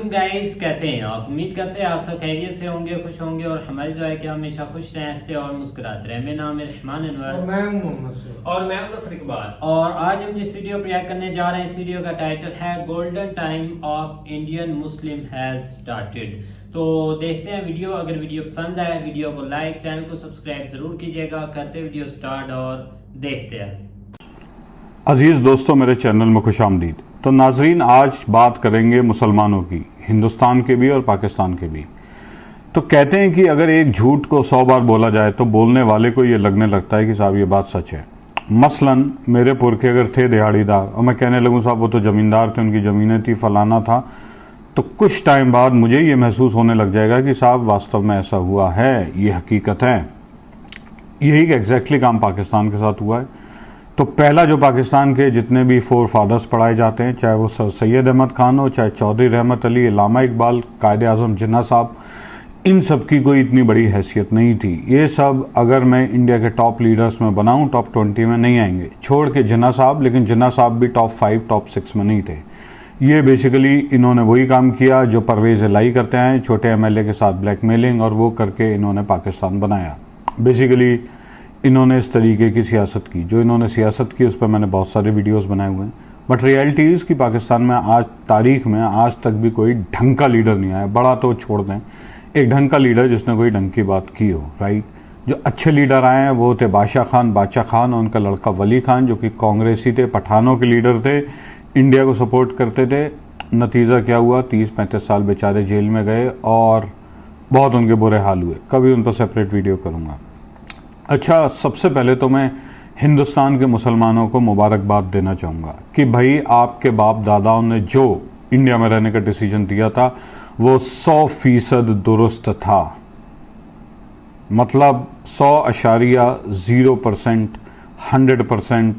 वालेकुम गाइस, कैसे हैं आप। उम्मीद करते हैं आप सब खैरियत से होंगे, खुश होंगे और हमारी दुआ है कि हमेशा खुश रहें, हंसते और मुस्कुराते रहें। मेरा नाम है रहमान अनवर और मैं हूं मोहम्मद सैयद और मैं मुजफ्फर इकबाल। और आज हम जिस वीडियो पर रिएक्ट करने जा रहे हैं, इस वीडियो का टाइटल है golden time of Indian Muslim has started. तो देखते हैं वीडियो। अगर वीडियो पसंद आए वीडियो को लाइक, चैनल को सब्सक्राइब जरूर कीजिएगा। करते वीडियो स्टार्ट और देखते हैं। अजीज़ दोस्तों, मेरे चैनल में खुश आमदीद। तो नाजरीन, आज बात करेंगे मुसलमानों की, हिंदुस्तान के भी और पाकिस्तान के भी। तो कहते हैं कि अगर एक झूठ को 100 बार बोला जाए तो बोलने वाले को ये लगने लगता है कि साहब ये बात सच है। मसलन मेरे पुरखे अगर थे दिहाड़ीदार और मैं कहने लगूं साहब वो तो ज़मींदार थे, उनकी ज़मीनें थी, फलाना था, तो कुछ टाइम बाद मुझे ये महसूस होने लग जाएगा कि साहब वास्तव में ऐसा हुआ है, ये हकीकत है। यही एग्जैक्टली काम पाकिस्तान के साथ हुआ है। तो पहला जो पाकिस्तान के जितने भी 4 फादर्स पढ़ाए जाते हैं, चाहे वो सर सैयद अहमद खान हो, चाहे चौधरी रहमत अली, अल्लामा इकबाल, कायद आज़म जिन्ना साहब, इन सब की कोई इतनी बड़ी हैसियत नहीं थी। ये सब अगर मैं इंडिया के टॉप लीडर्स में बनाऊं, टॉप 20 में नहीं आएंगे, छोड़ के जिन्ना साहब। लेकिन जिन्ना साहब भी टॉप 5, टॉप 6 में नहीं थे। ये बेसिकली इन्होंने वही काम किया जो परवेज़ इलाही करते हैं, छोटे MLA के साथ ब्लैकमेलिंग, और वो करके इन्होंने पाकिस्तान बनाया। बेसिकली इन्होंने इस तरीके की सियासत की। जो इन्होंने सियासत की उस पर मैंने बहुत सारे वीडियोस बनाए हुए हैं। बट रियलिटी इज़ कि पाकिस्तान में आज तारीख में आज तक भी कोई ढंग का लीडर नहीं आया। बड़ा तो छोड़ दें, एक ढंग का लीडर जिसने कोई ढंग की बात की हो, राइट। जो अच्छे लीडर आए हैं वो थे बादशाह खान और उनका लड़का वली खान, जो कि कांग्रेसी थे, पठानों के लीडर थे, इंडिया को सपोर्ट करते थे। नतीजा क्या हुआ, 30-35 साल बेचारे जेल में गए और बहुत उनके बुरे हाल हुए। कभी उन पर सेपरेट वीडियो करूँगा। अच्छा, सबसे पहले तो मैं हिंदुस्तान के मुसलमानों को मुबारकबाद देना चाहूँगा कि भाई आपके बाप दादाओं ने जो इंडिया में रहने का डिसीजन दिया था वो 100% दुरुस्त था। मतलब 100.0% 100%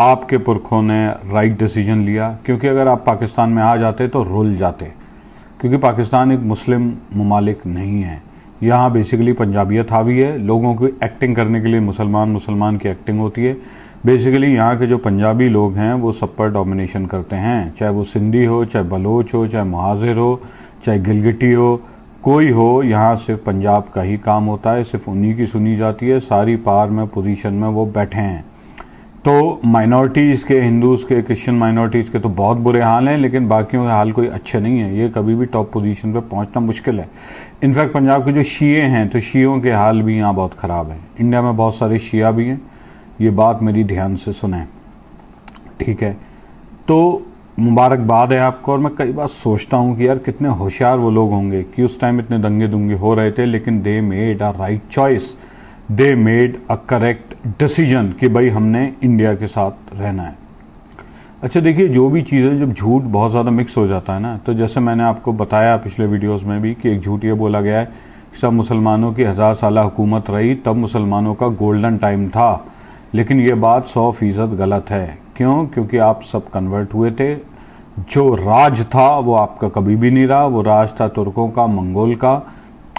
आपके पुरखों ने राइट डिसीजन लिया। क्योंकि अगर आप पाकिस्तान में आ जाते तो रुल जाते, क्योंकि पाकिस्तान एक मुस्लिम ममालिक नहीं है। यहाँ बेसिकली पंजाबियत हावी है। लोगों की एक्टिंग करने के लिए मुसलमान की एक्टिंग होती है। बेसिकली यहाँ के जो पंजाबी लोग हैं वो सब पर डोमिनेशन करते हैं, चाहे वो सिंधी हो, चाहे बलोच हो, चाहे मुहाजिर हो, चाहे गिलगिटी हो, कोई हो, यहाँ सिर्फ पंजाब का ही काम होता है, सिर्फ उन्हीं की सुनी जाती है। सारी पावर में, पोजीशन में वो बैठे हैं। तो माइनॉरिटीज़ के, हिंदूज़ के, क्रिश्चियन माइनॉरिटीज़ के तो बहुत बुरे हाल हैं, लेकिन बाकियों के हाल कोई अच्छे नहीं है। ये कभी भी टॉप पोजीशन पे पहुंचना मुश्किल है। इनफैक्ट पंजाब के जो शिये हैं, तो शियों के हाल भी यहाँ बहुत ख़राब हैं। इंडिया में बहुत सारे शिया भी हैं, ये बात मेरी ध्यान से सुनें, ठीक है। तो मुबारकबाद है आपको। और मैं कई बार सोचता हूँ कि यार कितने होशियार वो लोग होंगे कि उस टाइम इतने दंगे दुंगे हो रहे थे, लेकिन they made a right choice, they made a correct decision कि भाई हमने इंडिया के साथ रहना है। अच्छा देखिए, जो भी चीज़ें, जब झूठ बहुत ज़्यादा मिक्स हो जाता है ना, तो जैसे मैंने आपको बताया पिछले वीडियोस में भी कि एक झूठ ये बोला गया है कि सब मुसलमानों की 1000 साल हुकूमत रही, तब मुसलमानों का गोल्डन टाइम था। लेकिन ये बात 100% गलत है। क्यों? क्योंकि आप सब कन्वर्ट हुए थे। जो राज था वो आपका कभी भी नहीं रहा, वो राज था तुर्कों का, मंगोल का।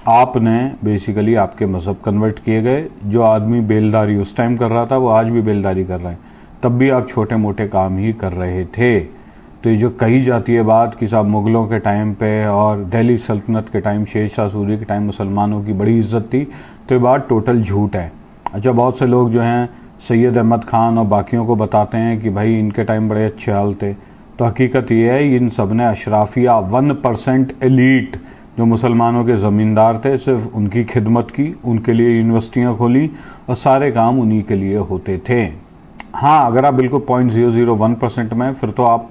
आपने बेसिकली आपके मज़हब कन्वर्ट किए गए। जो आदमी बेलदारी उस टाइम कर रहा था वो आज भी बेलदारी कर रहा है, तब भी आप छोटे मोटे काम ही कर रहे थे। तो ये जो कही जाती है बात कि साहब मुग़लों के टाइम पे और दिल्ली सल्तनत के टाइम, शेर शाह सूरी के टाइम मुसलमानों की बड़ी इज्जत थी, तो ये बात टोटल झूठ है। अच्छा, बहुत से लोग जो हैं सैयद अहमद खान और बाकियों को बताते हैं कि भाई इनके टाइम बड़े अच्छे हाल थे। तो हकीकत ये है, इन सब ने अशराफिया 1% एलीट जो मुसलमानों के ज़मींदार थे, सिर्फ उनकी खिदमत की, उनके लिए यूनिवर्सिटियाँ खोली और सारे काम उन्हीं के लिए होते थे। हाँ, अगर आप बिल्कुल 0.001% में, फिर तो आप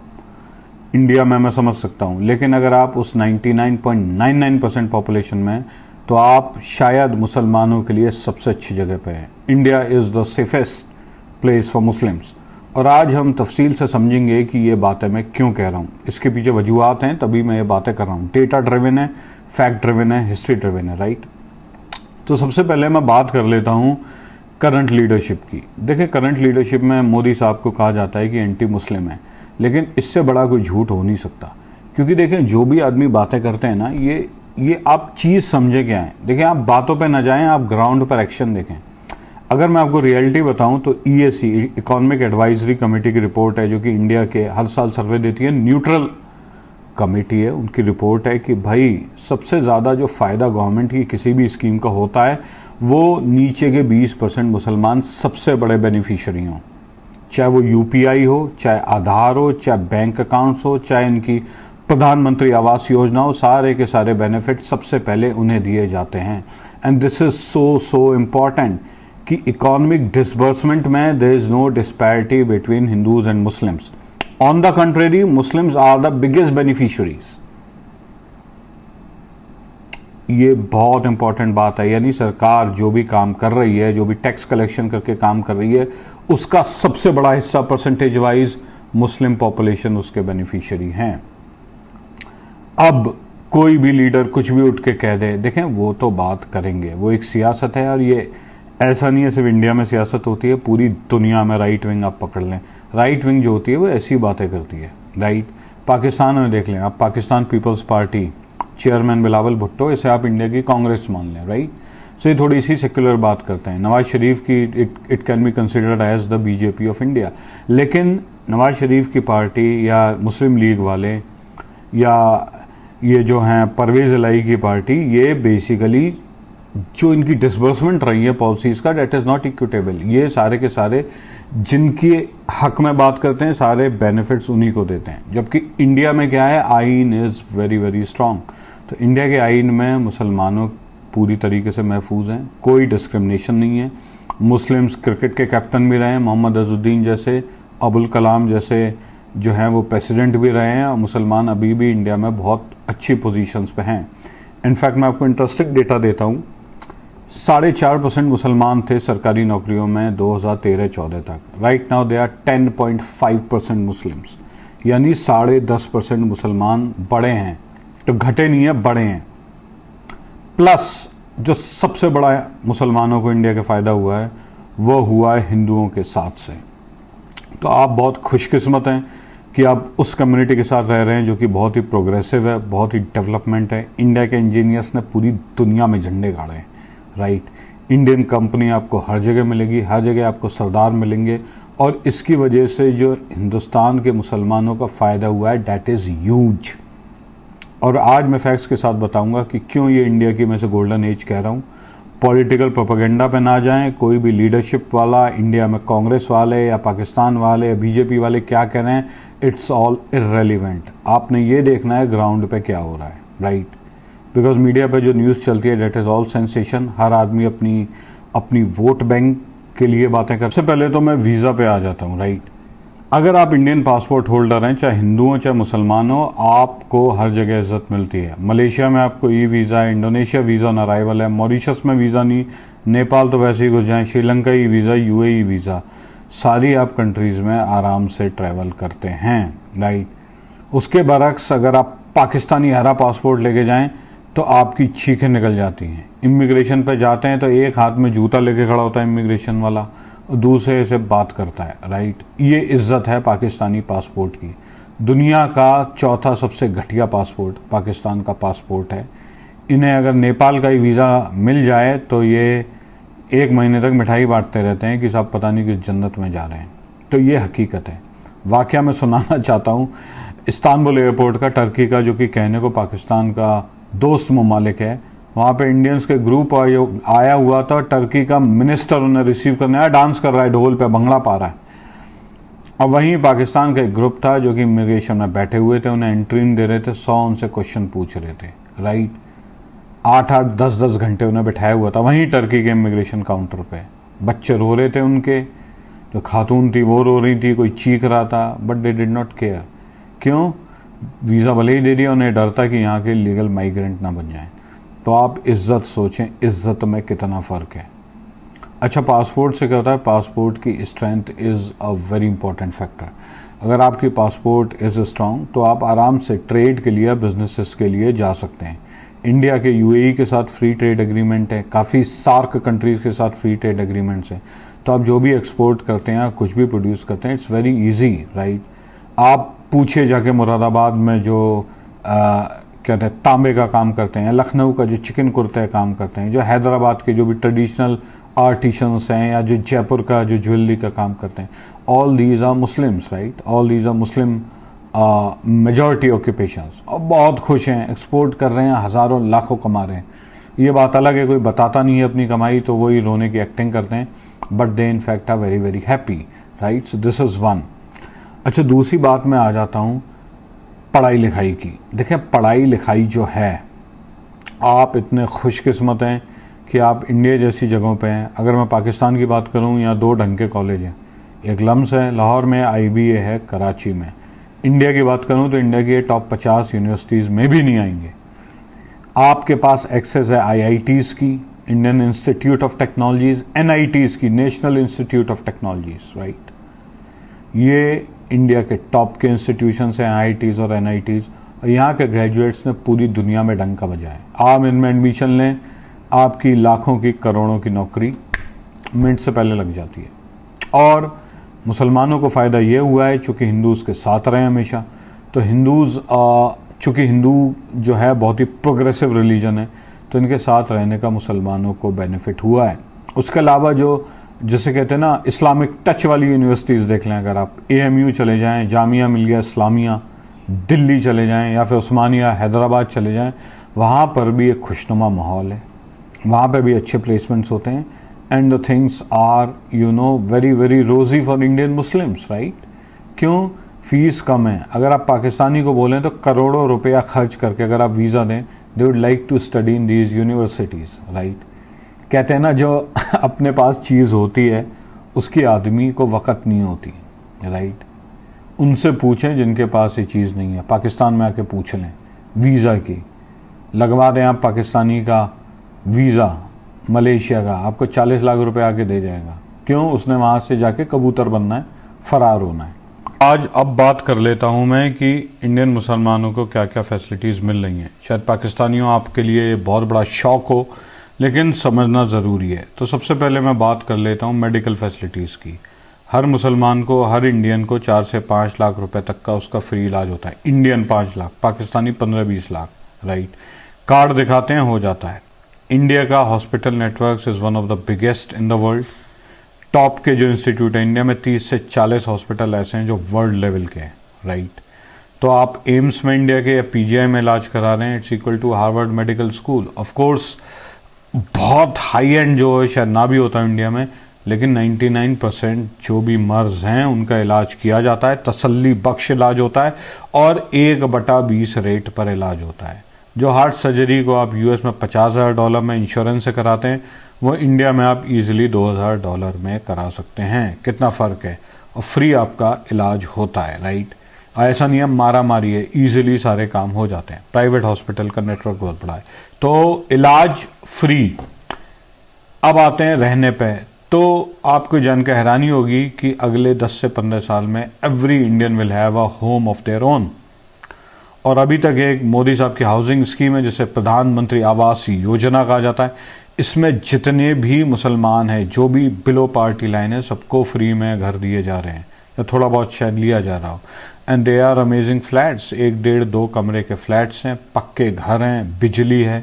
इंडिया में, मैं समझ सकता हूँ। लेकिन अगर आप उस 99.99% पॉपुलेशन में, तो आप शायद मुसलमानों के लिए सबसे अच्छी जगह पे हैं। India is the safest place for Muslims. और आज हम तफसील से समझेंगे कि ये बातें मैं क्यों कह रहा हूँ, इसके पीछे वजूहात हैं, तभी मैं ये बातें कर रहा हूँ। डेटा ड्रिवन है, फैक्ट ड्रिवन है, हिस्ट्री ड्रिवन है, राइट। तो सबसे पहले मैं बात कर लेता हूँ करंट लीडरशिप की। देखिए, करंट लीडरशिप में मोदी साहब को कहा जाता है कि एंटी मुस्लिम है, लेकिन इससे बड़ा कोई झूठ हो नहीं सकता। क्योंकि देखें, जो भी आदमी बातें करते हैं ना, ये आप चीज़ समझे क्या है। देखिए, आप बातों पे ना जाएं, आप ग्राउंड पर एक्शन देखें। अगर मैं आपको रियलिटी बताऊं तो EAC, इकोनॉमिक एडवाइजरी कमेटी की रिपोर्ट है, जो कि इंडिया के हर साल सर्वे देती है न्यूट्रल कमेटी है, उनकी रिपोर्ट है कि भाई सबसे ज़्यादा जो फ़ायदा गवर्नमेंट की किसी भी स्कीम का होता है वो नीचे के 20% मुसलमान सबसे बड़े बेनिफिशियरी हों, चाहे वो यूपीआई हो, चाहे आधार हो, चाहे बैंक अकाउंट्स हो, चाहे इनकी प्रधानमंत्री आवास योजना हो, सारे के सारे बेनिफिट सबसे पहले उन्हें दिए जाते हैं। And this is so important कि इकोनॉमिक डिसबर्समेंट में there is no disparity between Hindus and Muslims. On the contrary Muslims are the biggest beneficiaries. ये बहुत इंपॉर्टेंट बात है, यानी सरकार जो भी काम कर रही है, जो भी टैक्स कलेक्शन करके काम कर रही है, उसका सबसे बड़ा हिस्सा परसेंटेज वाइज मुस्लिम पॉपुलेशन उसके बेनिफिशियरी हैं। अब कोई भी लीडर कुछ भी उठ के कह दे, देखें वो तो बात करेंगे, वो एक सियासत है, और ये ऐसा नहीं है सिर्फ इंडिया में सियासत होती है, पूरी दुनिया में राइट विंग आप पकड़ लें, राइट विंग जो होती है वो ऐसी बातें करती है, राइट। पाकिस्तान में देख लें आप, पाकिस्तान पीपल्स पार्टी, चेयरमैन बिलावल भुट्टो, इसे आप इंडिया की कांग्रेस मान लें, राइट। सो ये थोड़ी सी सेक्युलर बात करते हैं। नवाज शरीफ की it can be considered as the BJP of India, लेकिन नवाज शरीफ की पार्टी या मुस्लिम लीग वाले या ये जो हैं परवेज इलाही की पार्टी, ये बेसिकली जो इनकी डिसबर्समेंट रही है पॉलिसीज़ का, डेट इज़ नॉट इक्विटेबल। ये सारे के सारे जिनके हक में बात करते हैं सारे बेनिफिट्स उन्हीं को देते हैं, जबकि इंडिया में क्या है, आइन इज़ वेरी वेरी स्ट्रांग। तो इंडिया के आइन में मुसलमानों पूरी तरीके से महफूज हैं, कोई डिस्क्रिमिनेशन नहीं है। मुस्लिम्स क्रिकेट के कैप्टन भी रहे हैं, मोहम्मद अज़ुद्दीन जैसे, अबुल कलाम जैसे जो हैं वो प्रेसिडेंट भी रहे हैं, और मुसलमान अभी भी इंडिया में बहुत अच्छी पोजीशंस पे हैं। इनफैक्ट मैं आपको इंटरेस्टिंग डेटा देता हूँ, 4.5% मुसलमान थे सरकारी नौकरियों में 2013-14 तक। Right now they are 10.5% Muslims, यानी 10.5% मुसलमान बढ़े हैं, तो घटे नहीं है, बढ़े हैं। प्लस जो सबसे बड़ा मुसलमानों को इंडिया का फ़ायदा हुआ है वो हुआ है हिंदुओं के साथ से। तो आप बहुत खुशकिस्मत हैं कि आप उस कम्युनिटी के साथ रह रहे हैं जो कि बहुत ही प्रोग्रेसिव है, बहुत ही डेवलपमेंट है। इंडिया के इंजीनियर्स ने पूरी दुनिया में झंडे गाड़े हैं, राइट। इंडियन कंपनी आपको हर जगह मिलेगी, हर जगह आपको सरदार मिलेंगे, और इसकी वजह से जो हिंदुस्तान के मुसलमानों का फ़ायदा हुआ है डैट इज़ ह्यूज। और आज मैं फैक्ट्स के साथ बताऊंगा कि क्यों ये इंडिया की मैं से गोल्डन एज कह रहा हूँ। पॉलिटिकल प्रोपेगेंडा पे ना जाएं, कोई भी लीडरशिप वाला इंडिया में कांग्रेस वाले या पाकिस्तान वाले या बीजेपी वाले क्या कह रहे हैं, इट्स ऑल इररेलेवेंट। आपने ये देखना है ग्राउंड पे क्या हो रहा है, राइट। बिकॉज मीडिया पे जो न्यूज़ चलती है डेट इज़ ऑल सेंसेशन। हर आदमी अपनी वोट बैंक के लिए बातें कर। सबसे पहले तो मैं वीज़ा पे आ जाता हूँ, राइट। अगर आप इंडियन पासपोर्ट होल्डर हैं, चाहे हिंदू हो चाहे मुसलमान हो, आपको हर जगह इज्जत मिलती है। मलेशिया में आपको ई वीज़ा है, इंडोनेशिया वीज़ा ऑन अराइवल है, मॉरिशस में वीज़ा नहीं, नेपाल तो वैसे ही घुस जाएँ, Sri Lanka e visa, UAE visa, सारी आप कंट्रीज़ में आराम से ट्रैवल करते हैं, राइट। उसके बरक्स अगर आप पाकिस्तानी हरा पासपोर्ट लेके जाएँ तो आपकी चीखें निकल जाती हैं। इमिग्रेशन पे जाते हैं तो एक हाथ में जूता लेके खड़ा होता है इमिग्रेशन वाला, दूसरे से बात करता है, राइट। ये इज्जत है पाकिस्तानी पासपोर्ट की। दुनिया का चौथा सबसे घटिया पासपोर्ट पाकिस्तान का पासपोर्ट है। इन्हें अगर नेपाल का ही वीज़ा मिल जाए तो ये 1 महीने तक मिठाई बांटते रहते हैं कि साहब पता नहीं किस जन्नत में जा रहे हैं। तो ये हकीकत है। वाकया मैं सुनाना चाहता हूँ इस्तांबुल एयरपोर्ट का, टर्की का, जो कि कहने को पाकिस्तान का दोस्त ममालिक है। वहाँ पे इंडियंस के ग्रुप आया हुआ था, टर्की का मिनिस्टर उन्हें रिसीव करने आया, डांस कर रहा है, ढोल पे भंगड़ा पा रहा है। अब वहीं पाकिस्तान का एक ग्रुप था जो कि इमिग्रेशन में बैठे हुए थे, उन्हें एंट्री नहीं दे रहे थे, 100 उनसे क्वेश्चन पूछ रहे थे, राइट। 8-8, 10-10 घंटे उन्हें बैठाया हुआ था वहीं टर्की के इमिग्रेशन काउंटर पे। बच्चे रो रहे थे उनके, जो खातून थी वो रो रही थी, कोई चीख रहा था, but they did not care. क्यों? वीज़ा भले ही दे दिया, उन्हें डर था कि यहाँ के लीगल माइग्रेंट ना बन जाएं। तो आप इज्जत सोचें, इज्जत में कितना फ़र्क है। अच्छा, पासपोर्ट से क्या होता है, पासपोर्ट की strength is a very important factor. अगर आपकी पासपोर्ट इज़ स्ट्रांग तो आप आराम से ट्रेड के लिए, बिजनेसेस के लिए जा सकते हैं। इंडिया के यूएई के साथ फ्री ट्रेड एग्रीमेंट है, काफ़ी सार्क कंट्रीज़ के साथ फ्री ट्रेड एग्रीमेंट्स हैं। तो आप जो भी एक्सपोर्ट करते हैं, कुछ भी प्रोड्यूस करते हैं, इट्स वेरी ईजी, राइट। आप पूछिए जाके मुरादाबाद में जो कहते हैं तांबे का काम करते हैं, लखनऊ का जो चिकन कुर्ते काम करते हैं, जो हैदराबाद के जो भी ट्रेडिशनल आर्टिशंस हैं, या जो जयपुर का जो ज्वेलरी का काम करते हैं, all these are Muslims, right. All these are Muslim majority occupations, और बहुत खुश हैं, एक्सपोर्ट कर रहे हैं, हज़ारों लाखों कमा रहे हैं। ये बात अलग है, कोई बताता नहीं है अपनी कमाई तो वही रोने की एक्टिंग करते हैं, but they in fact are very very happy, right. So this is one. अच्छा, दूसरी बात मैं आ जाता हूँ पढ़ाई लिखाई की। देखें, पढ़ाई लिखाई जो है, आप इतने खुशकिस्मत हैं कि आप इंडिया जैसी जगहों पे हैं। अगर मैं पाकिस्तान की बात करूं, यहाँ 2 ढंग के कॉलेज हैं, एक लम्स है लाहौर में, IBA है कराची में। इंडिया की बात करूं तो इंडिया की टॉप 50 यूनिवर्सिटीज़ में भी नहीं आएंगे। आपके पास एक्सेस है IITs की, Indian institute of technologies, NITs की, national institute of technologies, right. ये इंडिया के टॉप के इंस्टीट्यूशंस हैं, IITs और NITs, और यहाँ के ग्रेजुएट्स ने पूरी दुनिया में डंका बजाया है। आप इनमें एडमिशन लें, आपकी लाखों की करोड़ों की नौकरी मिनट से पहले लग जाती है। और मुसलमानों को फ़ायदा ये हुआ है, चूँकि हिंदूज़ के साथ रहे हमेशा, तो हिंदूज़ चूँकि हिंदू जो है बहुत ही प्रोग्रेसिव रिलीजन है, तो इनके साथ रहने का मुसलमानों को बेनिफिट हुआ है। उसके अलावा जो जिसे कहते हैं ना इस्लामिक टच वाली यूनिवर्सिटीज़ देख लें, अगर आप AMU चले जाएँ, जामिया मिलिया इस्लामिया दिल्ली चले जाएँ, या फिर उस्मानिया हैदराबाद चले जाएँ, वहाँ पर भी एक खुशनुमा माहौल है, वहाँ पे भी अच्छे प्लेसमेंट्स होते हैं, and the things are very very rosy for Indian Muslims, right. क्यों? फीस कम है। अगर आप पाकिस्तानी को बोलें तो करोड़ों रुपया खर्च करके अगर आप वीज़ा दें, they would like to study in these universities, right. कहते हैं ना, जो अपने पास चीज़ होती है उसकी आदमी को वक़्त नहीं होती, राइट। उनसे पूछें जिनके पास ये चीज़ नहीं है, पाकिस्तान में आके पूछ लें वीज़ा की, लगवा दें आप पाकिस्तानी का वीज़ा मलेशिया का, आपको 40 लाख रुपए आके दे जाएगा। क्यों? उसने वहाँ से जाके कबूतर बनना है, फ़रार होना है। आज अब बात कर लेता हूँ मैं कि इंडियन मुसलमानों को क्या क्या फैसिलिटीज़ मिल रही हैं। शायद पाकिस्तानियों आपके लिए बहुत बड़ा शौक़ हो, लेकिन समझना ज़रूरी है। तो सबसे पहले मैं बात कर लेता हूँ मेडिकल फैसिलिटीज़ की। हर मुसलमान को, हर इंडियन को 4 से 5 लाख रुपए तक का उसका फ्री इलाज होता है। Indian 5 lakh, Pakistani 15-20 lakh, right. Card दिखाते हैं, हो जाता है। इंडिया का hospital network is one of the biggest in the world. Top के जो इंस्टीट्यूट है इंडिया में, 30 से 40 हॉस्पिटल ऐसे हैं जो वर्ल्ड लेवल के हैं, राइट। तो आप एम्स में इंडिया के या PGI में इलाज करा रहे हैं, it's equal to Harvard medical school. Of course बहुत हाई एंड जो है शायद ना भी होता है इंडिया में, लेकिन 99% जो भी मर्ज हैं उनका इलाज किया जाता है, तसल्ली बख्श इलाज होता है, और 1/20 रेट पर इलाज होता है। जो हार्ट सर्जरी को आप US में $50,000 में इंश्योरेंस से कराते हैं, वो इंडिया में आप इजीली $2,000 में करा सकते हैं। कितना फ़र्क है, और फ्री आपका इलाज होता है, राइट। ऐसा नहीं है मारा मारी है, इजीली सारे काम हो जाते हैं। प्राइवेट हॉस्पिटल का नेटवर्क बहुत बड़ा है, तो इलाज फ्री। अब आते हैं रहने पे, तो आपको जान के हैरानी होगी कि अगले 10 से 15 साल में every Indian will have a home of their own. और अभी तक एक मोदी साहब की हाउसिंग स्कीम है जिसे प्रधानमंत्री आवास योजना कहा जाता है। इसमें जितने भी मुसलमान हैं, जो भी बिलो पार्टी लाइन है, सबको फ्री में घर दिए जा रहे हैं, या थोड़ा बहुत शायद लिया जा रहा हो। And they are amazing flats, 1, 1.5, 2 कमरे के फ्लैट्स हैं, पक्के घर हैं, बिजली है,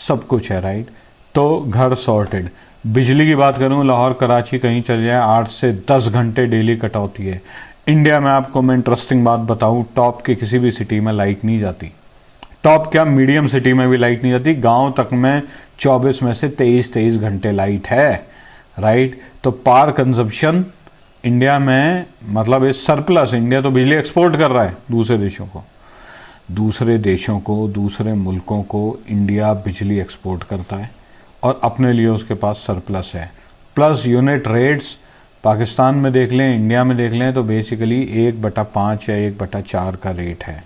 सब कुछ है, राइट। तो घर सॉर्टेड। बिजली की बात करूं, लाहौर कराची कहीं चले जाए 8 से 10 घंटे डेली कट होती है। इंडिया में आपको मैं इंटरेस्टिंग बात बताऊं, टॉप के किसी भी सिटी में लाइट नहीं जाती। टॉप क्या, मीडियम सिटी में भी लाइट नहीं जाती। गांव तक में 24 में से 23 घंटे लाइट है, राइट। तो पावर कंजप्शन इंडिया में मतलब इस सरप्लस। इंडिया तो बिजली एक्सपोर्ट कर रहा है दूसरे देशों को, दूसरे मुल्कों को इंडिया बिजली एक्सपोर्ट करता है, और अपने लिए उसके पास सरप्लस है। प्लस यूनिट रेट्स पाकिस्तान में देख लें, इंडिया में देख लें, तो बेसिकली 1/5 या 1/4 का रेट है।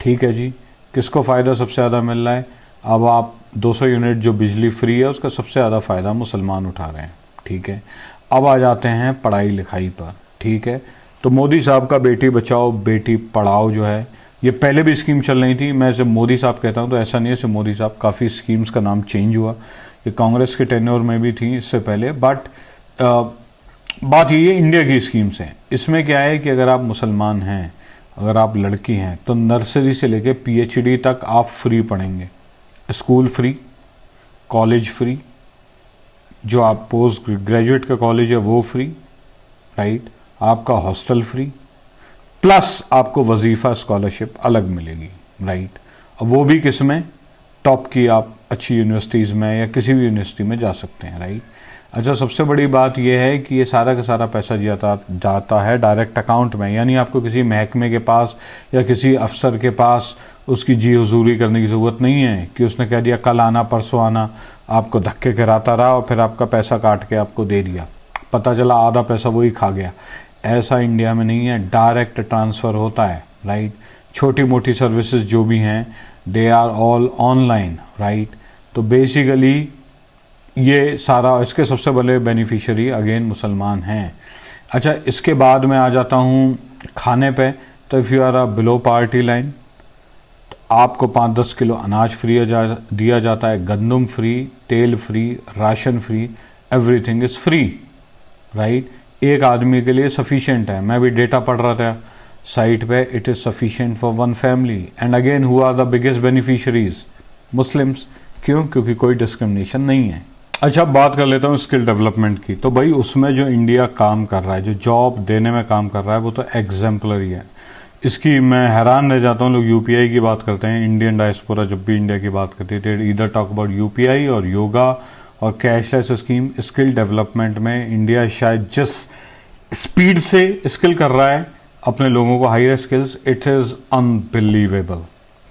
ठीक है जी। किसको फ़ायदा सबसे ज़्यादा मिल रहा है? अब आप 200 यूनिट जो बिजली फ्री है उसका सबसे ज़्यादा फ़ायदा मुसलमान उठा रहे हैं। ठीक है, अब आ जाते हैं पढ़ाई लिखाई पर। ठीक है, तो मोदी साहब का बेटी बचाओ बेटी पढ़ाओ जो है, ये पहले भी स्कीम चल रही थी। मैं जब मोदी साहब कहता हूँ तो ऐसा नहीं है सिर्फ मोदी साहब, काफ़ी स्कीम्स का नाम चेंज हुआ। ये कांग्रेस के टेन्योर में भी थी इससे पहले, बट बात ये इंडिया की स्कीम्स हैं। इसमें क्या है कि अगर आप मुसलमान हैं, अगर आप लड़की हैं, तो नर्सरी से लेके PhD तक आप फ्री पढ़ेंगे। स्कूल फ्री, कॉलेज फ्री, जो आप पोस्ट ग्रेजुएट का कॉलेज है वो फ्री, राइट। आपका हॉस्टल फ्री, प्लस आपको वजीफा स्कॉलरशिप अलग मिलेगी, राइट। और वो भी किस में, टॉप की आप अच्छी यूनिवर्सिटीज़ में या किसी भी यूनिवर्सिटी में जा सकते हैं, राइट। अच्छा, सबसे बड़ी बात यह है कि ये सारा का सारा पैसा जाता है डायरेक्ट अकाउंट में, यानी आपको किसी महकमे के पास या किसी अफसर के पास उसकी जी हुजूरी करने की ज़रूरत नहीं है कि उसने कह दिया कल आना परसों आना, आपको धक्के कराता रहा और फिर आपका पैसा काट के आपको दे दिया, पता चला आधा पैसा वही खा गया। ऐसा इंडिया में नहीं है, डायरेक्ट ट्रांसफ़र होता है, राइट। छोटी मोटी सर्विसेज जो भी हैं they are all online, right. तो बेसिकली ये सारा, इसके सबसे बड़े बेनिफिशियरी अगेन मुसलमान हैं। अच्छा, इसके बाद मैं आ जाता हूँ खाने पे। तो if you are a below poverty line तो आपको 5-10 किलो अनाज फ्री दिया जाता है, गंदम फ्री, तेल free, ration free, everything is free, right. एक आदमी के लिए सफिशिएंट है। मैं भी डेटा पढ़ रहा था साइट पे, it is sufficient for one family. And again who are the biggest beneficiaries, Muslims. क्यों? क्योंकि कोई डिस्क्रिमिनेशन नहीं है। अच्छा, अब बात कर लेता हूँ स्किल डेवलपमेंट की। तो भाई उसमें जो इंडिया काम कर रहा है, जो जॉब देने में काम कर रहा है, वो तो एग्जाम्पलरी है। इसकी मैं हैरान रह जाता हूँ। लोग यूपीआई की बात करते हैं, इंडियन डायस्पोरा जब भी इंडिया की बात करती है इधर टॉक अबाउट यूपीआई और योगा और कैशलेस स्कीम। स्किल डेवलपमेंट में इंडिया शायद जिस स्पीड से स्किल कर रहा है अपने लोगों को, higher skills, it is unbelievable,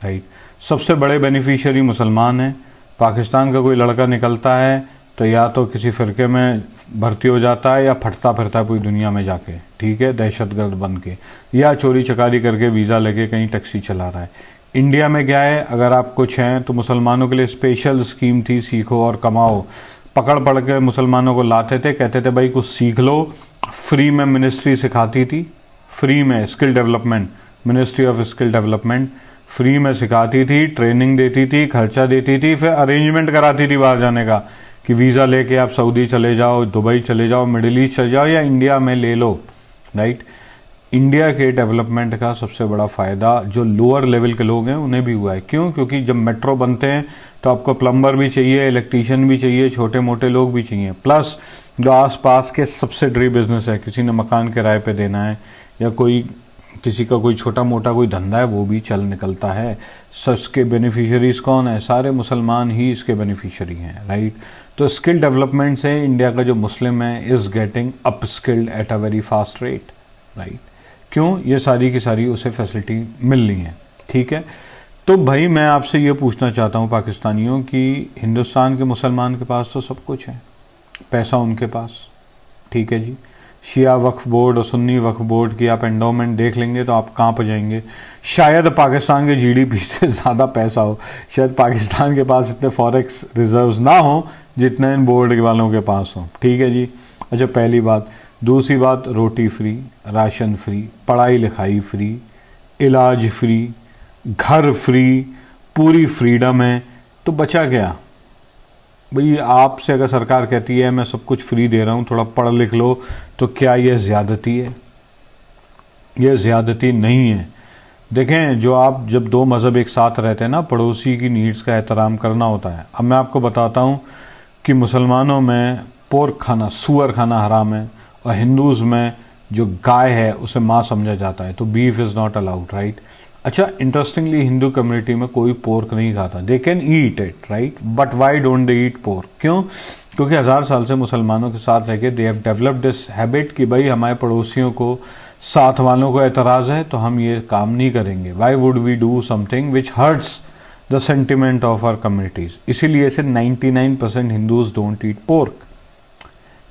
right. सबसे बड़े बेनिफिशियरी मुसलमान हैं। पाकिस्तान का कोई लड़का निकलता है तो या तो किसी फ़िरके में भर्ती हो जाता है या फटता फिरता है पूरी दुनिया में जाके, ठीक है, दहशतगर्द बन के, या चोरी चकारी करके वीज़ा लेके कहीं टैक्सी चला रहा है। इंडिया में क्या है, अगर आप कुछ हैं तो मुसलमानों के लिए स्पेशल स्कीम थी, सीखो और कमाओ। पकड़ पड़ के मुसलमानों को लाते थे, कहते थे भाई कुछ सीख लो, फ्री में मिनिस्ट्री सिखाती थी, फ्री में skill development, ministry of skill development free में सिखाती थी, ट्रेनिंग देती थी, खर्चा देती थी, फिर अरेंजमेंट कराती थी बाहर जाने का कि वीज़ा लेके आप सऊदी चले जाओ, दुबई चले जाओ, मिडिल ईस्ट चले जाओ या इंडिया में ले लो, राइट। इंडिया के डेवलपमेंट का सबसे बड़ा फ़ायदा जो लोअर लेवल के लोग हैं उन्हें भी हुआ है। क्यों? क्योंकि जब मेट्रो बनते हैं तो आपको प्लम्बर भी चाहिए, इलेक्ट्रीशियन भी चाहिए, छोटे मोटे लोग भी चाहिए, प्लस जो आसपास के सब्सिडरी बिजनेस है, किसी ने मकान किराए पे देना है या कोई किसी का कोई छोटा मोटा कोई धंधा है, वो भी चल निकलता है। सबके बेनिफिशियरीज कौन है? सारे मुसलमान ही इसके बेनिफिशियरी हैं, राइट। तो स्किल डेवलपमेंट से इंडिया का जो मुस्लिम है is getting up skilled at a very fast rate, right. क्यों? ये सारी की सारी उसे फैसिलिटी मिल रही है, ठीक है। तो भाई मैं आपसे ये पूछना चाहता हूँ पाकिस्तानियों कि हिंदुस्तान के मुसलमान के पास तो सब कुछ है, पैसा उनके पास, ठीक है जी। शिया वक्फ बोर्ड और सुन्नी वक्फ बोर्ड की आप एंडोमेंट देख लेंगे तो आप कहाँ पर जाएंगे? शायद पाकिस्तान के जीडीपी से ज़्यादा पैसा हो, शायद पाकिस्तान के पास इतने फॉरेक्स रिजर्व्स ना हो जितने इन बोर्ड वालों के पास हो, ठीक है जी। अच्छा, पहली बात। दूसरी बात, रोटी फ्री, राशन फ्री, पढ़ाई लिखाई फ्री, इलाज फ्री, घर फ्री, पूरी फ्रीडम है। तो बचा क्या भाई? आपसे अगर सरकार कहती है मैं सब कुछ फ्री दे रहा हूँ, थोड़ा पढ़ लिख लो, तो क्या ये ज़्यादती है? ये ज़्यादती नहीं है। देखें, जब दो मज़हब एक साथ रहते हैं ना, पड़ोसी की नीड्स का एहतराम करना होता है। अब मैं आपको बताता हूँ कि मुसलमानों में पोर्क खाना, सूअर खाना हराम है, और हिंदूज़ में जो गाय है उसे माँ समझा जाता है, तो beef is not allowed, right. अच्छा, इंटरेस्टिंगली हिंदू कम्युनिटी में कोई पोर्क नहीं खाता, they can eat it, right, but why don't they eat pork? क्यों? क्योंकि 1000 साल से मुसलमानों के साथ रह के they have developed this habit कि भाई हमारे पड़ोसियों को, साथ वालों को एतराज़ है तो हम ये काम नहीं करेंगे। Why would we do something which hurts the sentiment of our communities? इसीलिए से 99% हिंदूज डोंट ईट पोर्क।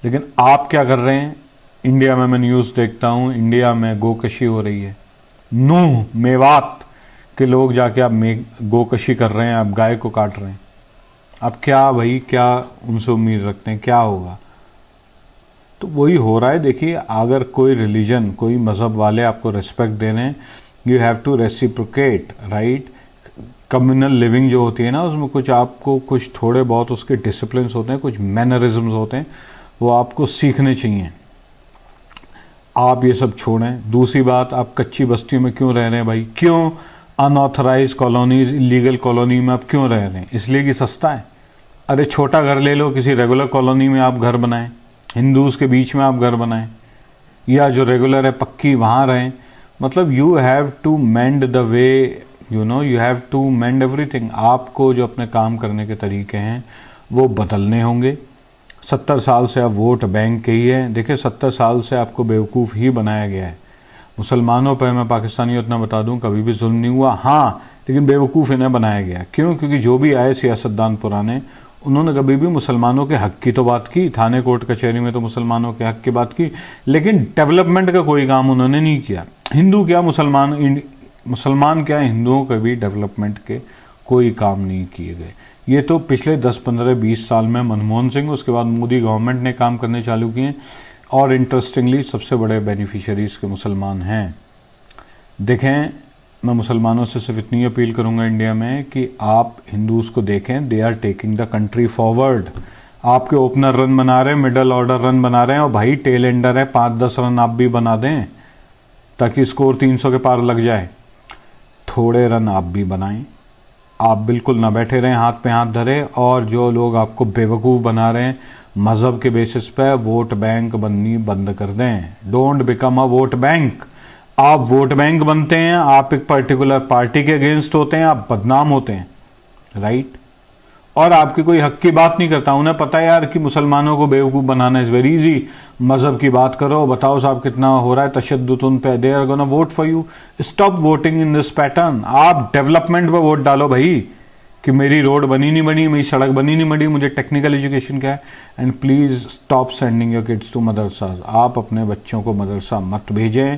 लेकिन आप क्या कर रहे हैं? इंडिया में मैं न्यूज़ देखता हूँ, इंडिया में गोकशी हो रही है। नूह, मेवात के लोग जाके आप गोकशी कर रहे हैं, आप गाय को काट रहे हैं। अब क्या भाई, क्या उनसे उम्मीद रखते हैं, क्या होगा? तो वही हो रहा है। देखिए, अगर कोई रिलीजन, कोई मज़हब वाले आपको रिस्पेक्ट दे रहे हैं, you have to reciprocate, right. Communal living जो होती है ना, उसमें कुछ आपको कुछ थोड़े बहुत उसके डिसिप्लिन्स होते हैं, कुछ मैनरिज्म्स होते हैं, वो आपको सीखने चाहिए। आप ये सब छोड़ें। दूसरी बात, आप कच्ची बस्तियों में क्यों रह रहे हैं भाई? क्यों अनऑथराइज कॉलोनीज, इलीगल कॉलोनी में आप क्यों रह रहे हैं? इसलिए कि सस्ता है। अरे छोटा घर ले लो, किसी रेगुलर कॉलोनी में आप घर बनाएं, हिंदूज़ के बीच में आप घर बनाएं, या जो रेगुलर है पक्की वहाँ रहें। मतलब you have to mend the way, you know, you have to mend everything. आपको जो अपने काम करने के तरीके हैं वो बदलने होंगे। 70 साल से आप वोट बैंक के ही है। देखिए 70 साल से आपको बेवकूफ़ ही बनाया गया है। मुसलमानों पर मैं पाकिस्तानी उतना बता दूं कभी भी जुल्म नहीं हुआ, हाँ, लेकिन बेवकूफ़ इन्हें बनाया गया। क्यों? क्योंकि जो भी आए सियासतदान पुराने, उन्होंने कभी भी मुसलमानों के हक की तो बात की, थाने कोर्ट कचहरी में तो मुसलमानों के हक की बात की, लेकिन डेवलपमेंट का कोई काम उन्होंने नहीं किया। हिंदू क्या मुसलमान क्या, हिंदुओं के भी डेवलपमेंट के कोई काम नहीं किए गए। ये तो पिछले 10, 15, 20 साल में मनमोहन सिंह, उसके बाद मोदी गवर्नमेंट ने काम करने चालू किए, और इंटरेस्टिंगली सबसे बड़े बेनिफिशियरीज के मुसलमान हैं। देखें, मैं मुसलमानों से सिर्फ इतनी अपील करूंगा इंडिया में कि आप हिंदूज को देखें, they are taking the country forward. आपके ओपनर रन बना रहे हैं, मिडल ऑर्डर रन बना रहे हैं, और भाई टेल एंडर है, 5-10 रन आप भी बना दें ताकि स्कोर 300 के पार लग जाए। थोड़े रन आप भी बनाएं, आप बिल्कुल ना बैठे रहें हाथ पे हाथ धरे। और जो लोग आपको बेवकूफ़ बना रहे हैं मज़हब के बेसिस पे, वोट बैंक बननी बंद कर दें। Don't become a vote bank. आप वोट बैंक बनते हैं, आप एक पर्टिकुलर पार्टी के अगेंस्ट होते हैं, आप बदनाम होते हैं, राइट। और आपकी कोई हक की बात नहीं करता। उन्हें पता है यार कि मुसलमानों को बेवकूफ़ बनाना इज़ वेरी इजी। मज़हब की बात करो, बताओ साहब कितना हो रहा है तशद्दुद उन पे, they are gonna vote for you. Stop voting in this pattern. आप डेवलपमेंट पे वोट डालो भाई, कि मेरी रोड बनी नहीं बनी, मेरी सड़क बनी नहीं बनी, मुझे टेक्निकल एजुकेशन क्या है। And please stop sending your kids to madrasa. आप अपने बच्चों को मदरसा मत भेजें।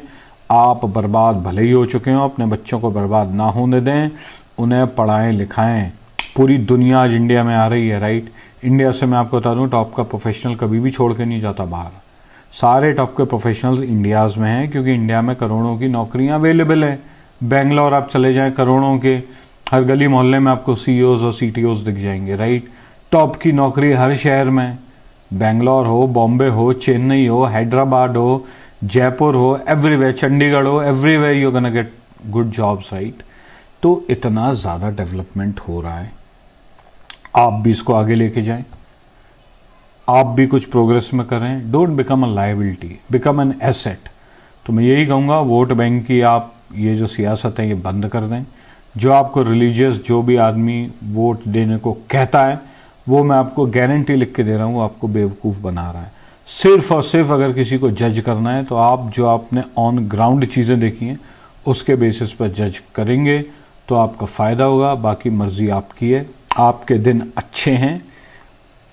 आप बर्बाद भले ही हो चुके हो, अपने बच्चों को बर्बाद ना होने दें, उन्हें पढ़ाएं लिखाएं। पूरी दुनिया आज इंडिया में आ रही है, राइट। इंडिया से मैं आपको बता दूं, टॉप का प्रोफेशनल कभी भी छोड़ के नहीं जाता बाहर। सारे टॉप के प्रोफेशनल्स इंडियाज़ में हैं, क्योंकि इंडिया में करोड़ों की नौकरियां अवेलेबल है। बेंगलोर आप चले जाएं, करोड़ों के हर गली मोहल्ले में आपको CEOs और CTOs दिख जाएंगे, राइट। टॉप की नौकरी हर शहर में, बेंगलोर हो, बॉम्बे हो, चेन्नई हो, हैदराबाद हो, जयपुर हो, एवरीवेयर, चंडीगढ़ हो, everywhere you gonna get good jobs, right. तो इतना ज़्यादा डेवलपमेंट हो रहा है, आप भी इसको आगे लेके जाएं, आप भी कुछ प्रोग्रेस में करें। Don't become a liability, become an asset. तो मैं यही कहूँगा, वोट बैंक की आप ये जो सियासत है ये बंद कर दें। जो आपको रिलीजियस जो भी आदमी वोट देने को कहता है, वो मैं आपको गारंटी लिख के दे रहा हूँ, आपको बेवकूफ़ बना रहा है। सिर्फ और सिर्फ अगर किसी को जज करना है तो आप जो आपने ऑन ग्राउंड चीज़ें देखी हैं उसके बेसिस पर जज करेंगे तो आपका फ़ायदा होगा। बाकी मर्ज़ी आपकी है। आपके दिन अच्छे हैं,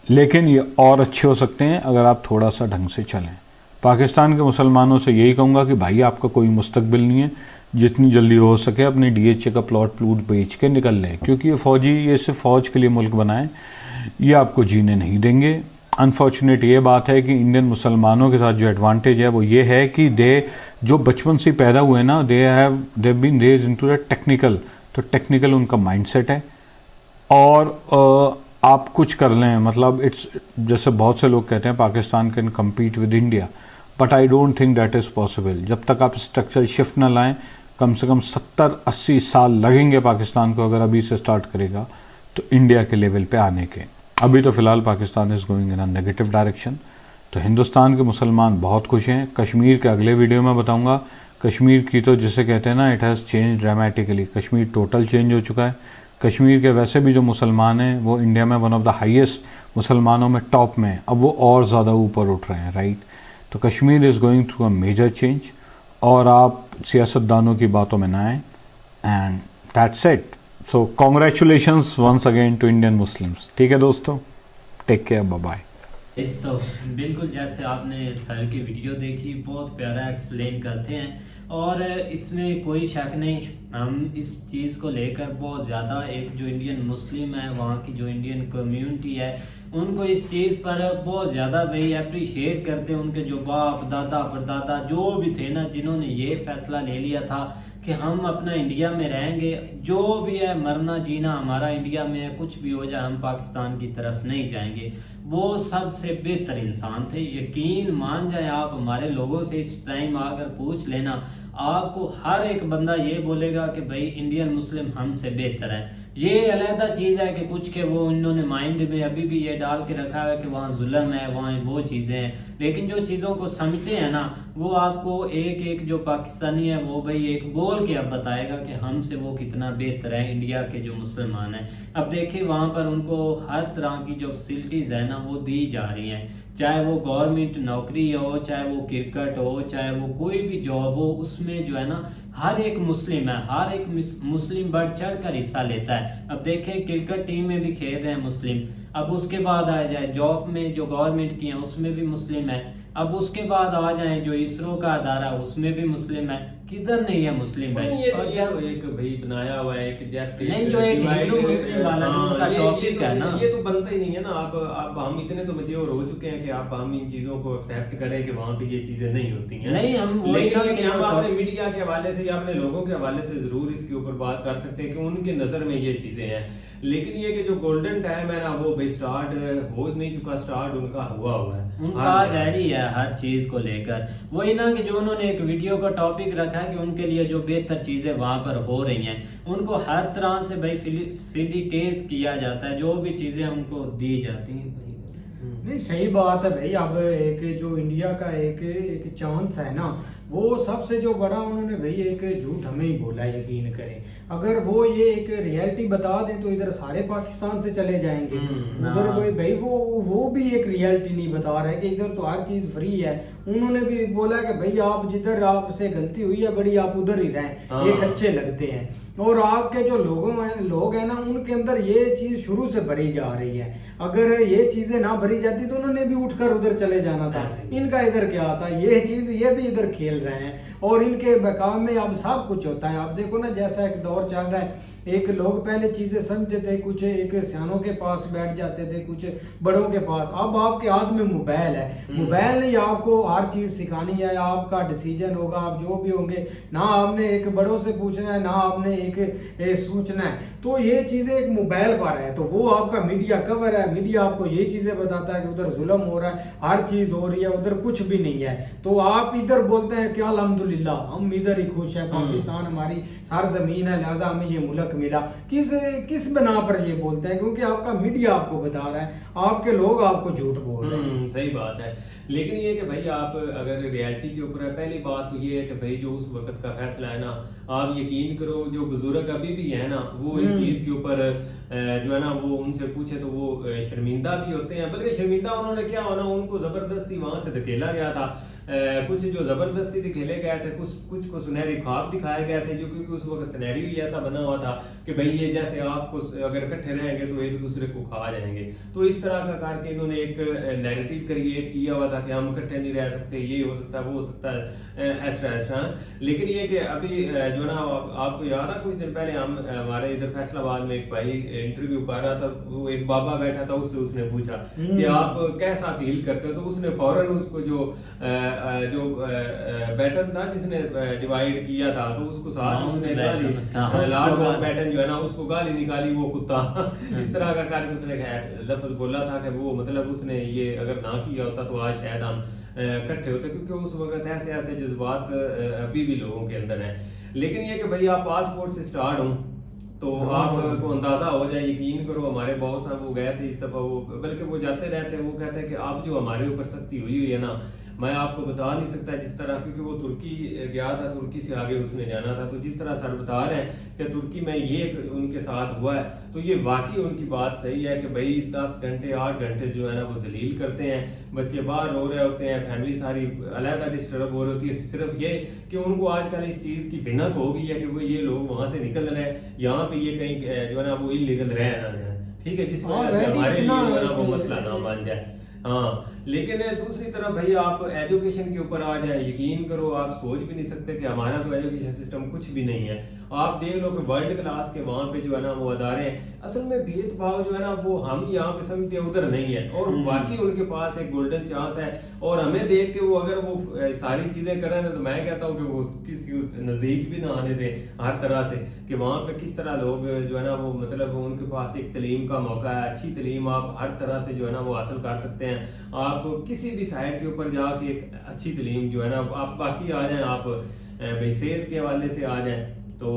लेकिन ये और अच्छे हो सकते हैं अगर आप थोड़ा सा ढंग से चलें। पाकिस्तान के मुसलमानों से यही कहूँगा कि भाई आपका कोई मुस्तकबिल नहीं है, जितनी जल्दी हो सके अपने DHA का प्लॉट बेच के निकल लें, क्योंकि ये सिर्फ फ़ौज के लिए मुल्क बनाए, ये आपको जीने नहीं देंगे। अनफॉर्चुनेट ये बात है कि इंडियन मुसलमानों के साथ जो एडवांटेज है वो ये है कि जो बचपन से पैदा हुए ना, they been raised into the technical. तो टेक्निकल उनका माइंडसेट है, और आप कुछ कर लें, मतलब इट्स जैसे बहुत से लोग कहते हैं Pakistan can compete with India, but I don't think that is possible. जब तक आप स्ट्रक्चरल शिफ्ट ना लाएं, कम से कम 70-80 साल लगेंगे पाकिस्तान को, अगर अभी से स्टार्ट करेगा तो इंडिया के लेवल पे आने के। अभी तो फिलहाल Pakistan is going in a negative direction. तो हिंदुस्तान के मुसलमान बहुत खुश हैं। कश्मीर के अगले वीडियो में बताऊंगा। कश्मीर की तो जिसे कहते हैं ना, it has change dramatically. Kashmir total change हो चुका है। कश्मीर के वैसे भी जो मुसलमान हैं वो इंडिया में वन ऑफ द हाईएस्ट मुसलमानों में टॉप में, अब वो और ज़्यादा ऊपर उठ रहे हैं, राइट। तो Kashmir is going through a major change, और आप सियासतदानों की बातों में ना आए। And that's it. So congratulations once again to Indian Muslims. ठीक है दोस्तों, टेक केयर, बाय बाय। इस तो बिल्कुल जैसे आपने सर की वीडियो देखी, बहुत प्यारा एक्सप्लेन करते हैं, और इसमें कोई शक नहीं, हम इस चीज़ को लेकर बहुत ज़्यादा, एक जो इंडियन मुस्लिम है, वहाँ की जो इंडियन कम्युनिटी है, उनको इस चीज़ पर बहुत ज़्यादा भाई अप्रिशिएट करते हैं। उनके जो बाप दादा परदादा जो भी थे ना, जिन्होंने ये फैसला ले लिया था कि हम अपना इंडिया में रहेंगे, जो भी है मरना जीना हमारा इंडिया में है, कुछ भी हो जाए हम पाकिस्तान की तरफ नहीं जाएंगे, वो सबसे बेहतर इंसान थे। यकीन मान जाए आप, हमारे लोगों से इस टाइम आकर पूछ लेना, आपको हर एक बंदा ये बोलेगा कि भाई इंडियन मुस्लिम हमसे बेहतर है। ये अलहदा चीज़ है कि कुछ के वो इन्होंने माइंड में अभी भी ये डाल के रखा है कि वहाँ जुल्म है, वहाँ वो चीज़ें हैं। लेकिन जो चीज़ों को समझते हैं ना, वो आपको एक एक जो पाकिस्तानी है वो भाई एक बोल के अब बताएगा कि हमसे वो कितना बेहतर है, इंडिया के जो मुसलमान हैं। अब देखिए वहाँ पर उनको हर तरह की जो फैसिलिटीज़ है ना वो दी जा रही हैं, चाहे वो गवर्नमेंट नौकरी हो, चाहे वो क्रिकेट हो, चाहे वो कोई भी जॉब हो, उसमें जो है ना हर एक मुस्लिम है, हर एक मुस्लिम बढ़ चढ़ कर हिस्सा लेता है। अब देखें क्रिकेट टीम में भी खेल रहे हैं मुस्लिम, अब उसके बाद आ जाए जॉब में जो गवर्नमेंट की है उसमें भी मुस्लिम है, अब उसके बाद आ जाए जो इसरो का अदारा उसमें भी मुस्लिम है, किधर नहीं है मुस्लिम भाई। ये और तो जब एक भाई बनाया हुआ है कि जैसे नहीं, जो एक हिंदू मुस्लिम वाला जो उनका टॉपिक है ना, ये तो बनता ही नहीं है ना। अब हम इतने तो मैच्योर हो चुके हैं कि अब हम इन चीजों को एक्सेप्ट करें कि वहाँ पे ये चीजें नहीं होती हैं। नहीं हम लेकिन ये कि हम अपने मीडिया के हवाले से या अपने लोगों के हवाले से जरूर इसके ऊपर बात कर सकते हैं कि उनके नजर में ये चीजें हैं। लेकिन ये कि जो गोल्डन टाइम है ना वो भाई स्टार्ट हो नहीं चुका, स्टार्ट उनका हुआ है, उनका रेडी है हर चीज को लेकर। वही ना कि जो उन्होंने एक वीडियो का टॉपिक रखा है कि उनके लिए जो बेहतर चीजें वहां पर हो रही हैं, उनको हर तरह से भाई फैसिलिटेज किया जाता है, जो भी चीजें उनको दी जाती हैं भाई। नहीं सही बात है भाई। अब एक जो इंडिया का एक चांस है ना, वो सबसे जो बड़ा उन्होंने भाई एक झूठ हमें ही बोला है, यकीन करें। अगर वो ये एक रियलिटी बता दें तो इधर सारे पाकिस्तान से चले जाएंगे। उधर भाई वो भी एक रियलिटी नहीं बता रहे कि इधर तो हर चीज फ्री है। उन्होंने भी बोला कि भाई आप जिधर आपसे गलती हुई है बड़ी, आप उधर ही रहें, एक अच्छे लगते हैं। और आपके जो लोग हैं ना, उनके अंदर ये चीज शुरू से भरी जा रही है। अगर ये चीजें ना भरी जाती तो उन्होंने भी उठकर उधर चले जाना था। इनका इधर क्या आता, ये चीज ये भी इधर खेल रहे हैं और इनके बकाव में अब सब कुछ होता है। आप देखो ना, जैसा एक दौर चल रहा है, एक लोग पहले चीजें समझते थे, कुछ एक सियानों के पास बैठ जाते थे, कुछ बड़ों के पास। अब आपके हाथ में मोबाइल है, मोबाइल ने आपको हर चीज सिखानी है, आपका डिसीजन होगा, आप जो भी होंगे ना, आपने एक बड़ों से पूछना है ना आपने एक सोचना है। तो ये चीजें एक मोबाइल पर है, तो वो आपका मीडिया कवर है, मीडिया आपको ये चीजें बताता है कि उधर जुल्म हो रहा है, हर चीज हो रही है, उधर कुछ भी नहीं है। तो आप इधर बोलते हैं कि अल्हम्दुलिल्लाह हम इधर ही खुश हैं, पाकिस्तान हमारी सरजमीन है, लिहाजा हमें ये मुल्क मिला। किस बना पर ये बोलते हैं? क्योंकि आपका मीडिया आपको बता रहा है, आपके लोग आपको झूठ बोल रहे हैं। सही बात है। लेकिन ये कि भाई आप अगर रियलिटी के ऊपर है, पहली बात तो ये है कि भाई जो उस वक्त का फैसला है ना, आप यकीन करो जो बुजुर्ग अभी भी है ना, वो इस चीज के ऊपर जो है ना वो उनसे पूछे तो वो शर्मिंदा भी होते हैं। बल्कि शर्मिंदा उन्होंने क्या होना, उनको जबरदस्ती वहां से धकेला गया था। कुछ जो जबरदस्ती धकेले गए थे, कुछ को सुनहरी ख्वाब दिखाए गए थे, जो क्योंकि उस वक्त सिनेरियो ही ऐसा बना हुआ था कि भाई ये जैसे आपको अगर इकट्ठे रहेंगे तो एक दूसरे को खा जाएंगे। तो इस तरह का करके इन्होंने एक नैरेटिव क्रिएट किया हुआ था कि हम इकट्ठे नहीं रह सकते, ये हो सकता है, वो हो सकता है, ऐसा। लेकिन ये कि अभी जो ना आपको याद है कुछ दिन पहले हम हमारे इधर फैसलाबाद में एक भाई इंटरव्यू कर रहा था, वो एक बाबा बैठा था, उससे उसने पूछा कि आप कैसा फील करते हो, तो उसने फौरन उसको जो बैटन था जिसने डिवाइड किया था, तो उसको साथ उसने गाली, लॉर्ड बैटन जो है ना उसको गाली निकाली, वो कुत्ता। इस तरह का कार्य उसने लफ्ज बोला था कि वो मतलब उसने ये अगर ना किया होता तो आज शायद हम इकट्ठे होते, क्योंकि उस वक्त ऐसे ऐसे जज्बात अभी भी लोगों के अंदर हैं। लेकिन ये कि भाई आप पासपोर्ट से स्टार्ट हो तो आपको अंदाजा हो जाए, यकीन करो हमारे बॉस हैं वो गए थे इस दफा, वो बल्कि वो जाते रहते हैं, वो कहते हैं कि अब जो हमारे ऊपर सख्ती हुई है ना, मैं आपको बता नहीं सकता जिस तरह, क्योंकि वो तुर्की गया था, तुर्की से आगे उसने जाना था, तो जिस तरह सर बता रहे हैं कि तुर्की में ये उनके साथ हुआ है, तो ये वाकई उनकी बात सही है कि भाई 10 घंटे 8 घंटे जो है ना वो जलील करते हैं, बच्चे बाहर रो रहे होते हैं, फैमिली सारी अलहदा डिस्टर्ब हो रही होती है, सिर्फ ये कि उनको आजकल इस चीज़ की भिनक हो गई है कि वो ये लोग वहाँ से निकल रहे हैं, यहाँ पे ये कहीं जो है ना वो इलीगल रह ना जाए, ठीक है, जिस वजह से हमारे लिए जो है ना वो मसला ना बन जाए। हाँ, लेकिन दूसरी तरफ भाई आप एजुकेशन के ऊपर आ जाए, यकीन करो आप सोच भी नहीं सकते कि हमारा तो एजुकेशन सिस्टम कुछ भी नहीं है। आप देख लो कि वर्ल्ड क्लास के वहाँ पे जो है ना वो अदारे हैं, असल में भेदभाव जो है ना वो हम यहाँ पे समझते हैं उधर नहीं है, और वाकई उनके पास एक गोल्डन चांस है। और हमें देख के वो अगर वो सारी चीजें कर रहे हैं तो मैं कहता हूँ कि वो किसी नजदीक भी ना आने दें हर तरह से, कि वहाँ पे किस तरह लोग जो है ना वो मतलब उनके पास एक तालीम का मौका है, अच्छी तालीम आप हर तरह से जो है ना वो हासिल कर सकते हैं। आप किसी भी साइड के ऊपर जाके एक अच्छी तालीम जो है ना आप बाकी आ जाएं, आप भाई सेहत के हवाले से आ जाएं तो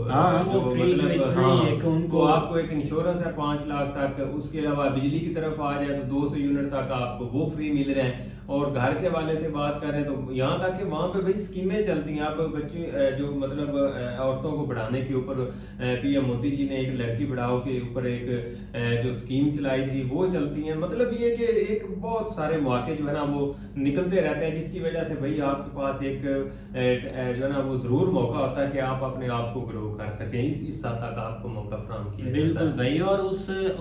हाँ, जो वो free मतलब कोई हाँ, free एक उनको- तो आपको एक इंश्योरेंस है 5 लाख तक, उसके अलावा बिजली की तरफ आ जाए तो 200 यूनिट तक आपको वो फ्री मिल रहे हैं। और घर के वाले से बात करें तो यहाँ तक कि वहाँ पे भाई स्कीमें चलती हैं। अब बच्चे जो मतलब औरतों को बढ़ाने के ऊपर पीएम मोदी जी ने एक लड़की बढ़ाओ के ऊपर एक जो स्कीम चलाई थी वो चलती हैं। मतलब ये कि एक बहुत सारे मौके जो है ना वो निकलते रहते हैं, जिसकी वजह से भाई आपके पास एक जो है ना वो जरूर मौका होता है कि आप अपने आप को ग्रो कर सकें। इस हद तक आपको मौका फराहम किया जाता है। बिल्कुल भाई। और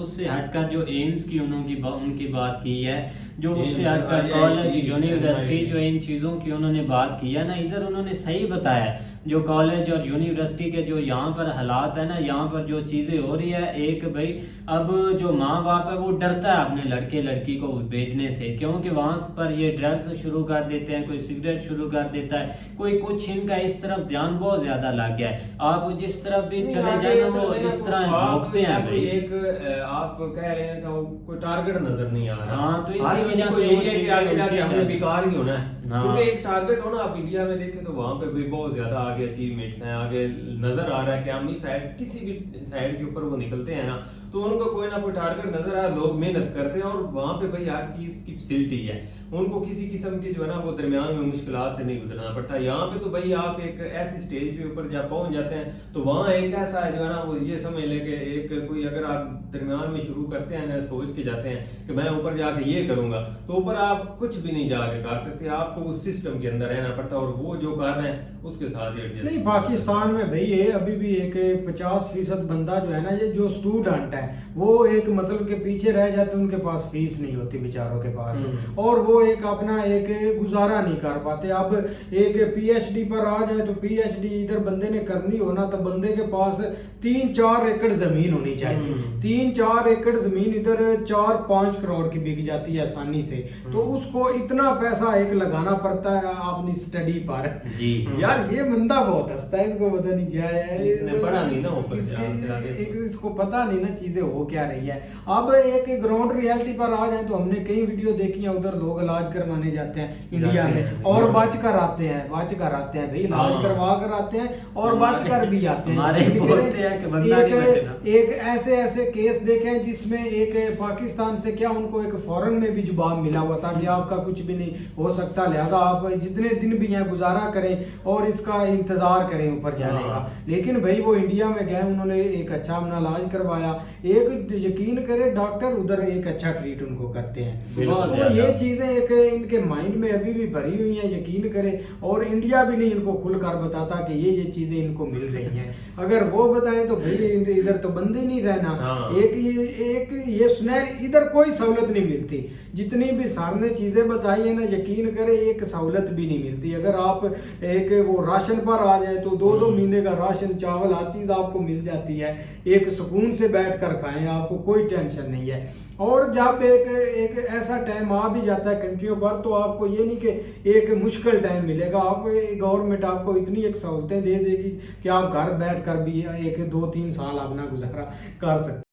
उससे हटकर जो एम्स की उनकी बात की है, जो उससे एम्स, हटकर IIT, कॉलेज यूनिवर्सिटी MIT, जो इन चीज़ों की उन्होंने बात की है ना, इधर उन्होंने सही बताया। जो कॉलेज और यूनिवर्सिटी के जो यहाँ पर हालात है ना, यहाँ पर जो चीज़ें हो रही है, एक भाई अब जो माँ बाप है वो डरता है अपने लड़के लड़की को भेजने से, क्योंकि वहाँ पर ये ड्रग्स शुरू कर देते हैं, कोई सिगरेट शुरू कर देता है, कोई कुछ इनका इस तरफ ध्यान बहुत ज़्यादा लग गया है। आप जिस तरफ भी चले जाए ना वो इस तरह रोकते हैं भाई। एक आप कह रहे हैं कि वो कोई टारगेट नजर नहीं आ रहा। हाँ, तो इसी हर किसी वजह को से यही वो है कि चीज़ें आगे जाके उल्टी हमने जाती हैं। बेकार ही होना है। हाँ। क्योंकि एक टारगेट हो ना, आप इंडिया में देखें तो वहाँ पे भी बहुत ज्यादा आगे अचीवमेंट्स हैं, आगे नजर आ रहा है कि हम इस साइड किसी भी साइड के ऊपर वो निकलते हैं ना तो उनको कोई ना कोई टारगेट नजर आ रहा है, लोग मेहनत करते हैं और वहाँ पे भाई हर चीज की फैसिलिटी है, उनको किसी किस्म की जो है ना वो दरमियान में मुश्किलात से नहीं गुजरना पड़ता। यहाँ पे तो भाई आप एक ऐसी स्टेज पे ऊपर जब पहुंच जाते हैं तो वहाँ एक ऐसा है जो है ना वो ये समझ ले कि एक कोई अगर आप दरमियान में शुरू करते हैं ना सोच के जाते हैं कि मैं ऊपर जाके ये करूंगा, तो ऊपर आप कुछ भी नहीं जाके कर सकते, आपको उस सिस्टम के अंदर रहना पड़ता है और वो जो कर रहे हैं उसके साथ ही एडजस्ट। नहीं, पाकिस्तान में भाई ये अभी भी एक 50% बंदा जो है ना, ये जो स्टूडेंट है वो एक मतलब के पीछे रह जाते, उनके पास फीस नहीं होती बेचारों के पास, और वो एक अपना एक गुजारा नहीं कर पाते। अब एक पीएचडी पर आ जाए तो पीएचडी इधर बंदे ने करनी हो ना तो बंदे के पास 3-4 एकड़ जमीन होनी चाहिए। 3-4 एकड़ जमीन इधर 4-5 करोड़ की बिक जाती है आसानी से, तो उसको इतना पैसा एक लगाना पड़ता है अपनी स्टडी पर जी यार ये बंदा बहुत हंसता है, इसको पता नहीं क्या है, इसने पढ़ा नहीं ना ऊपर से इसको पता नहीं ना चीजें हो क्या रही है। अब एक ग्राउंड रियलिटी पर आ जाए तो हमने कई वीडियो देखी है, उधर लोग इलाज करवाने जाते हैं इंडिया में और बच कर आते हैं भाई, इलाज करवा कर आते हैं और बच कर भी आते हैं। एक ऐसे केस देखे हैं जिसमें एक पाकिस्तान से क्या उनको एक फॉरेन में भी जवाब मिला हुआ था कि आपका कुछ भी नहीं हो सकता, लिहाजा आप जितने दिन भी यहाँ गुजारा करें और इसका इंतजार करें ऊपर जाने का। लेकिन भाई वो इंडिया में गए, उन्होंने एक अच्छा अपना इलाज करवाया, एक यकीन करे डॉक्टर उधर एक अच्छा ट्रीट उनको करते हैं। तो ये चीजें एक इनके माइंड में अभी भी भरी हुई हैं, यकीन करे, और इंडिया भी नहीं इनको खुलकर बताता कि ये चीजें इनको मिल रही हैं। अगर वो बताएं तो भाई इधर तो बंदे नहीं रहना। एक ये सुनहरी इधर कोई सहूलत नहीं मिलती, जितनी भी सर ने चीजें बताई है ना, यकीन करे एक सहूलत भी नहीं मिलती। अगर आप एक वो राशन पर आ जाए तो 2-2 महीने का राशन, चावल, हर चीज आपको मिल जाती है, एक सुकून से बैठ कर खाएं, आपको कोई टेंशन नहीं है। और जब एक ऐसा टाइम आ भी जाता है कंट्रियों पर तो आपको ये नहीं कि एक मुश्किल टाइम मिलेगा, आप गवर्नमेंट आपको इतनी एक सहूलतें दे देगी कि आप घर बैठ कर भी 1-2-3 साल अपना गुजारा कर सकते हैं।